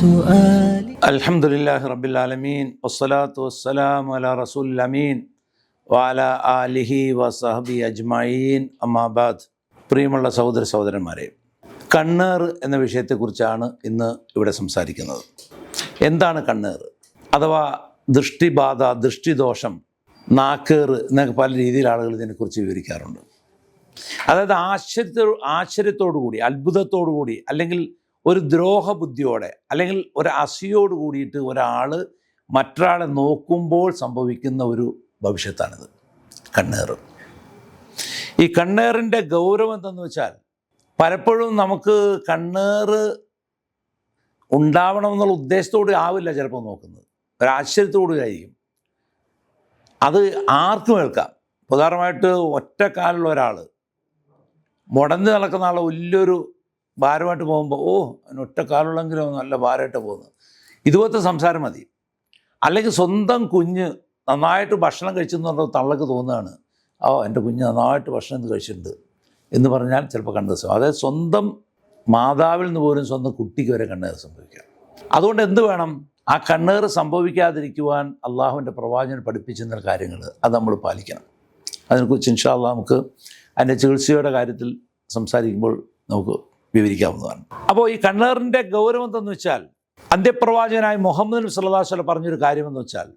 سؤالي. الحمد لله رب العالمين والصلاة والسلام على رسول الأمين وعلى آله وصحبه أجمعين أما بعد. പ്രിയമുള്ള സഹോദരന്മാരെ, കണ്ണേർ എന്ന വിഷയത്തെക്കുറിച്ചാണ് ഇന്ന് ഇവിടെ സംസാരിക്കുന്നത്. എന്താണ് കണ്ണേർ അഥവാ ദൃഷ്ടിബാധ, ദൃഷ്ടിദോഷം, നാക്കേറ് എന്നൊക്കെ പല രീതിയിൽ ആളുകൾ ഇതിനെക്കുറിച്ച് വിവരിക്കാറുണ്ട്. അതായത് ആശ്ചര്യത്തോടു കൂടി, അത്ഭുതത്തോടു കൂടി, അല്ലെങ്കിൽ ഒരു ദ്രോഹബുദ്ധിയോടെ, അല്ലെങ്കിൽ ഒരു അസൂയോട് കൂടിയിട്ട് ഒരാൾ മറ്റൊരാളെ നോക്കുമ്പോൾ സംഭവിക്കുന്ന ഒരു ഭവിഷ്യത്താണിത് കണ്ണേർ. ഈ കണ്ണേറിൻ്റെ ഗൗരവം എന്തെന്ന് വെച്ചാൽ, പലപ്പോഴും നമുക്ക് കണ്ണേർ ഉണ്ടാവണമെന്നുള്ള ഉദ്ദേശത്തോട് ആവില്ല ചിലപ്പോൾ നോക്കുന്നത്, ഒരാശ്ചര്യത്തോടു ആയിരിക്കും. അത് ആർക്കും കേൾക്കാം. ഉദാഹരണമായിട്ട് ഒറ്റക്കാലുള്ള ഒരാൾ മുടന്ന് നടക്കുന്ന ആൾ വലിയൊരു ഭാരമായിട്ട് പോകുമ്പോൾ, അതിന് ഒറ്റക്കാലുള്ളെങ്കിലും നല്ല ഭാരമായിട്ട് പോകുന്നത്, ഇതുപോലത്തെ സംസാരം മതി. അല്ലെങ്കിൽ സ്വന്തം കുഞ്ഞ് നന്നായിട്ട് ഭക്ഷണം കഴിച്ചെന്ന് തള്ളക്ക് തോന്നുകയാണ്, എൻ്റെ കുഞ്ഞ് നന്നായിട്ട് ഭക്ഷണം കഴിച്ചിട്ടുണ്ട് എന്ന് പറഞ്ഞാൽ ചിലപ്പോൾ കണ്ണേർ സംഭവിക്കും. അതായത് സ്വന്തം മാതാവിൽ നിന്ന് പോലും സ്വന്തം കുട്ടിക്ക് വരെ കണ്ണേർ സംഭവിക്കാം. അതുകൊണ്ട് എന്ത് വേണം? ആ കണ്ണേർ സംഭവിക്കാതിരിക്കുവാൻ അള്ളാഹുവിൻ്റെ പ്രവാചകൻ പഠിപ്പിച്ചിരുന്ന കാര്യങ്ങൾ അത് നമ്മൾ പാലിക്കണം. അതിനെക്കുറിച്ച് ഇൻഷാ അള്ളാഹ് നമുക്ക് അതിൻ്റെ ചികിത്സയുടെ കാര്യത്തിൽ സംസാരിക്കുമ്പോൾ നമുക്ക് വിവരിക്കാവുന്നതാണ്. അപ്പോൾ ഈ കണ്ണേറിൻ്റെ ഗൗരവം എന്തെന്ന് വെച്ചാൽ, അന്ത്യപ്രവാചകനായ മുഹമ്മദ് നബി സല്ലല്ലാഹു അലൈഹി വസല്ലം പറഞ്ഞൊരു കാര്യമെന്ന് വെച്ചാൽ,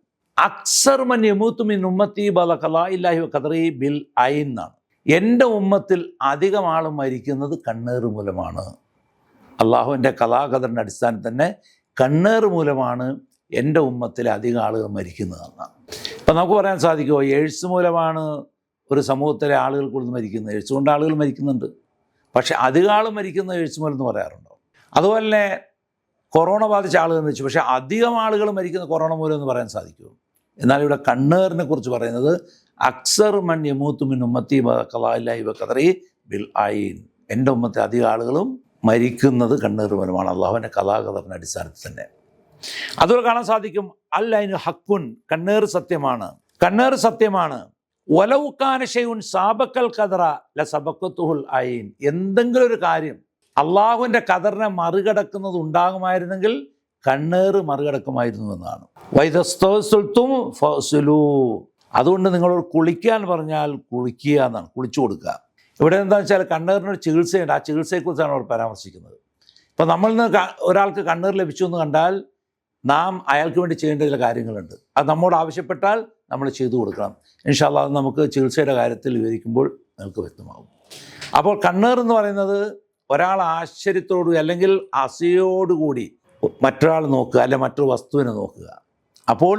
അക്സർ മൻ യമൂതു മിൻ ഉമ്മത്തി ബഅദ ഖളാഇല്ലാഹി വ ഖദറി ബിൽ ഐൻ എന്നാണ്. എൻ്റെ ഉമ്മത്തിൽ അധികം ആളും മരിക്കുന്നത് കണ്ണേർ മൂലമാണ്. അള്ളാഹുവിൻ്റെ കലാഖദറിൻ്റെ അടിസ്ഥാനത്തിൽ തന്നെ കണ്ണേർ മൂലമാണ് എൻ്റെ ഉമ്മത്തിലെ അധികം ആളുകൾ മരിക്കുന്നതെന്നാണ്. ഇപ്പം നമുക്ക് പറയാൻ സാധിക്കുമോ എയ്ഡ്സ് മൂലമാണ് ഒരു സമൂഹത്തിലെ ആളുകൾ കൂടുതൽ മരിക്കുന്നത്? എയ്ഡ്സ് കൊണ്ട് ആളുകൾ മരിക്കുന്നുണ്ട്, പക്ഷേ അധികം ആൾ മരിക്കുന്ന എയ്ഡ്സ് മൂലം എന്ന് പറയാറുണ്ടോ? അതുപോലെ തന്നെ കൊറോണ ബാധിച്ച ആളുകൾ മരിച്ചു, പക്ഷേ അധികം ആളുകൾ മരിക്കുന്ന കൊറോണ മൂലം എന്ന് പറയാൻ സാധിക്കുമോ? എന്നാൽ ഇവിടെ കണ്ണേറിനെ കുറിച്ച് പറയുന്നത് അക്സർ മൻ യമൂതു മിൻ ഉമ്മത്തി ബഅദ ഖളാഇല്ലാഹി വ ഖദറി ബിൽ ഐൻ. എൻ്റെ ഉമ്മത്തെ അധികം ആളുകളും മരിക്കുന്നത് കണ്ണേർ മൂലമാണ്, അള്ളാഹുവിൻ്റെ കലാഖദറിൻ്റെ അടിസ്ഥാനത്തിൽ തന്നെ. അതുപോലെ കാണാൻ സാധിക്കും, അൽ ഐനു ഹഖ്കുൻ, കണ്ണേർ സത്യമാണ്. കണ്ണേർ സത്യമാണ്. വലൗ കാന ശൈഉൻ സാബക്കൽ ഖദറ ലസബഖതുഹുൽ ഐൻ. എന്തെങ്കിലും ഒരു കാര്യം അള്ളാഹുവിൻ്റെ ഖദറിനെ മറികടക്കുന്നത് ഉണ്ടാകുമായിരുന്നെങ്കിൽ കണ്ണേർ മറികടക്കുമായിരുന്നു എന്നാണ്. വൈദസ്തൗസുൽതും ഫസ്ലു. അതുകൊണ്ട് നിങ്ങളോട് കുളിക്കാൻ പറഞ്ഞാൽ കുളിക്കുക എന്നാണ്, കുളിച്ചു കൊടുക്കുക. ഇവിടെ എന്താണെന്ന് വെച്ചാൽ കണ്ണേറിനൊരു ചികിത്സയുണ്ട്, ആ ചികിത്സയെക്കുറിച്ചാണ് അവർ പരാമർശിക്കുന്നത്. ഇപ്പം നമ്മളിൽ നിന്ന് ഒരാൾക്ക് കണ്ണേർ ലഭിച്ചു എന്ന് കണ്ടാൽ നാം അയാൾക്ക് വേണ്ടി ചെയ്യേണ്ട ചില കാര്യങ്ങളുണ്ട്. അത് നമ്മോട് ആവശ്യപ്പെട്ടാൽ നമ്മൾ ചെയ്തു കൊടുക്കണം. ഇൻഷാ അല്ലാഹ് അത് നമുക്ക് ചികിത്സയുടെ കാര്യത്തിൽ വിവരിക്കുമ്പോൾ നമുക്ക് വ്യക്തമാകും. അപ്പോൾ കണ്ണേർ എന്ന് പറയുന്നത് ഒരാൾ ആശ്ചര്യത്തോടുകൂടി അല്ലെങ്കിൽ അസൂയോടുകൂടി മറ്റൊരാൾ നോക്കുക, അല്ലെങ്കിൽ മറ്റൊരു വസ്തുവിനെ നോക്കുക. അപ്പോൾ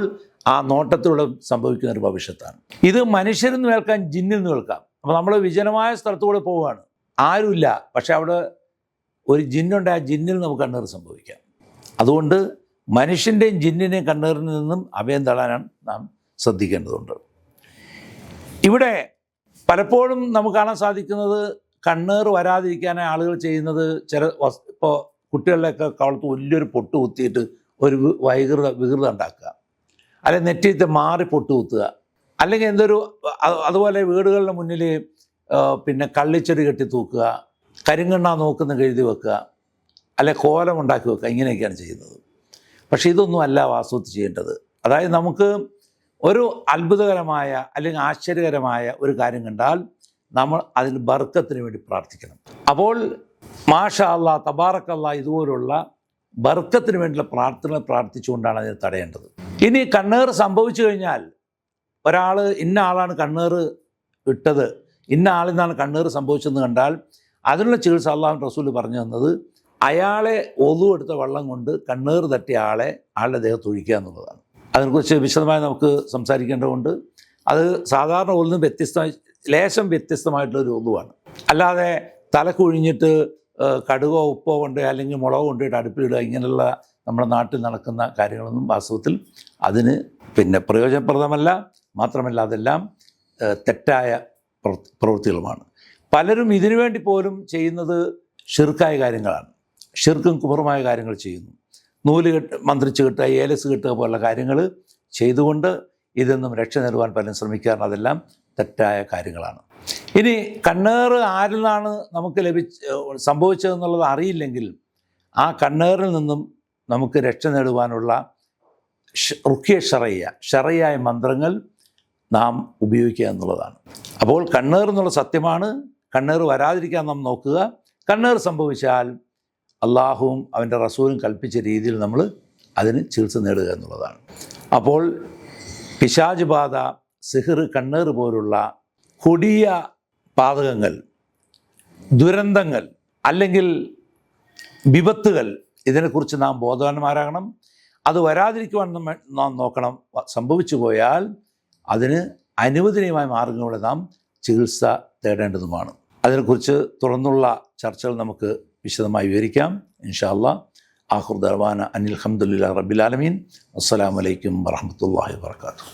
ആ നോട്ടത്തിലൂടെ സംഭവിക്കുന്ന ഒരു ഭവിഷ്യത്താണ്. ഇത് മനുഷ്യരിൽ നിന്ന് കേൾക്കാം, ജിന്നിൽ നിന്ന് കേൾക്കാം. അപ്പോൾ നമ്മൾ വിജനമായ സ്ഥലത്തൂടെ പോവുകയാണ്, ആരുമില്ല, പക്ഷെ അവിടെ ഒരു ജിന്നുണ്ട്, ആ ജിന്നിൽ നമുക്ക് കണ്ണേർ സംഭവിക്കാം. അതുകൊണ്ട് മനുഷ്യൻ്റെയും ജിന്നിൻ്റെയും കണ്ണേറിൽ നിന്നും അഭയം തേടാനാണ് നാം ശ്രദ്ധിക്കേണ്ടതുണ്ട്. ഇവിടെ പലപ്പോഴും നമുക്ക് കാണാൻ സാധിക്കുന്നത്, കണ്ണേർ വരാതിരിക്കാനായി ആളുകൾ ചെയ്യുന്നത് ഇപ്പോൾ കുട്ടികളിലൊക്കെ കവളത്ത് വലിയൊരു പൊട്ട് കുത്തിയിട്ട് ഒരു വികൃത ഉണ്ടാക്കുക, അല്ലെങ്കിൽ നെറ്റിയിട്ട് മാറി പൊട്ട് കുത്തുക, അല്ലെങ്കിൽ എന്തൊരു അതുപോലെ വീടുകളുടെ മുന്നിൽ പിന്നെ കള്ളിച്ചെടി കെട്ടി തൂക്കുക, കരിങ്കണ്ണ നോക്കുന്ന എഴുതി വെക്കുക, അല്ലെങ്കിൽ കോലം ഉണ്ടാക്കി വെക്കുക, ഇങ്ങനെയൊക്കെയാണ് ചെയ്യുന്നത്. പക്ഷേ ഇതൊന്നും അല്ല വാസ്തവത്തിൽ ചെയ്യേണ്ടത്. അതായത് നമുക്ക് ഒരു അത്ഭുതകരമായ അല്ലെങ്കിൽ ആശ്ചര്യകരമായ ഒരു കാര്യം കണ്ടാൽ നമ്മൾ അതിന് ബർക്കത്തിന് വേണ്ടി പ്രാർത്ഥിക്കണം. അപ്പോൾ മാഷാ അല്ലാഹ്, തബാറക അല്ലാഹ്, ഇതുപോലുള്ള ബർക്കത്തിന് വേണ്ടിയുള്ള പ്രാർത്ഥന പ്രാർത്ഥിച്ചുകൊണ്ടാണ് അതിനെ തടയേണ്ടത്. ഇനി കണ്ണേർ സംഭവിച്ചു കഴിഞ്ഞാൽ ഒരാൾ ഇന്ന ആളാണ് കണ്ണേർ ഇട്ടത്, ഇന്ന ആളിൽ നിന്നാണ് കണ്ണേർ സംഭവിച്ചതെന്ന് കണ്ടാൽ അതിനുള്ള ചികിത്സ അല്ലാഹു റസൂൽ പറഞ്ഞു തന്നത്, അയാളെ ഒളു എടുത്ത വെള്ളം കൊണ്ട് കണ്ണേർ തട്ടിയ ആളുടെ ദേഹത്ത് ഒഴിക്കുക എന്നുള്ളതാണ്. അതിനെക്കുറിച്ച് വിശദമായി നമുക്ക് സംസാരിക്കേണ്ടതുണ്ട്. അത് സാധാരണ ഒന്നും വ്യത്യസ്തമായി, ലേശം വ്യത്യസ്തമായിട്ടുള്ളൊരു ഒന്നുമാണ്. അല്ലാതെ തലക്കുഴിഞ്ഞിട്ട് കടുകോ ഉപ്പോ കൊണ്ട് അല്ലെങ്കിൽ മുളകോ കൊണ്ടിട്ട് അടുപ്പിലിടുക, ഇങ്ങനെയുള്ള നമ്മുടെ നാട്ടിൽ നടക്കുന്ന കാര്യങ്ങളൊന്നും വാസ്തവത്തിൽ അതിന് പ്രയോജനപ്രദമല്ല. മാത്രമല്ല അതെല്ലാം തെറ്റായ പ്രവൃത്തികളുമാണ്. പലരും ഇതിനു വേണ്ടി പോലും ചെയ്യുന്നത് ഷിർക്കായ കാര്യങ്ങളാണ്. ഷിർക്കും കുഫറുമായ കാര്യങ്ങൾ ചെയ്യുന്നു. നൂല് മന്ത്രിച്ച് കിട്ടുക, ഏലസ് കിട്ടുക പോലുള്ള കാര്യങ്ങൾ ചെയ്തുകൊണ്ട് ഇതൊന്നും രക്ഷ നേടുവാൻ പലരും ശ്രമിക്കാറുണ്ട്. അതെല്ലാം തെറ്റായ കാര്യങ്ങളാണ്. ഇനി കണ്ണേർ ആരിൽ നിന്നാണ് നമുക്ക് സംഭവിച്ചതെന്നുള്ളത് അറിയില്ലെങ്കിൽ ആ കണ്ണേറിൽ നിന്നും നമുക്ക് രക്ഷ നേടുവാനുള്ള റുഖ്യ ഷറയ്യായ മന്ത്രങ്ങൾ നാം ഉപയോഗിക്കുക എന്നുള്ളതാണ്. അപ്പോൾ കണ്ണേർ എന്നുള്ള സത്യമാണ്. കണ്ണേർ വരാതിരിക്കാൻ നാം നോക്കുക. കണ്ണേർ സംഭവിച്ചാൽ അള്ളാഹുവും അവൻ്റെ റസൂലും കൽപ്പിച്ച രീതിയിൽ നമ്മൾ അതിന് ചികിത്സ നേടുക എന്നുള്ളതാണ്. അപ്പോൾ പിശാച് ബാധ, സിഹിർ, കണ്ണേർ പോലുള്ള കൊടിയ പാതകങ്ങൾ, ദുരന്തങ്ങൾ അല്ലെങ്കിൽ വിപത്തുകൾ, ഇതിനെക്കുറിച്ച് നാം ബോധവാന്മാരാകണം. അത് വരാതിരിക്കുവാൻ നാം നോക്കണം. സംഭവിച്ചു പോയാൽ അതിന് അനുവദനീയമായ മാർഗങ്ങളെ നാം ചികിത്സ തേടേണ്ടതുമാണ്. അതിനെക്കുറിച്ച് തുടർന്നുള്ള ചർച്ചകൾ നമുക്ക് വിശദമായി വിവരിക്കാം ഇൻഷാ അല്ലാഹ്. ആഖിർ ദഅവാന അനിൽ ഹംദുലില്ലാഹി റബ്ബിൽ ആലമീൻ. അസ്സലാമു അലൈക്കും വറഹ്മത്തുള്ളാഹി വബറകാതുഹു.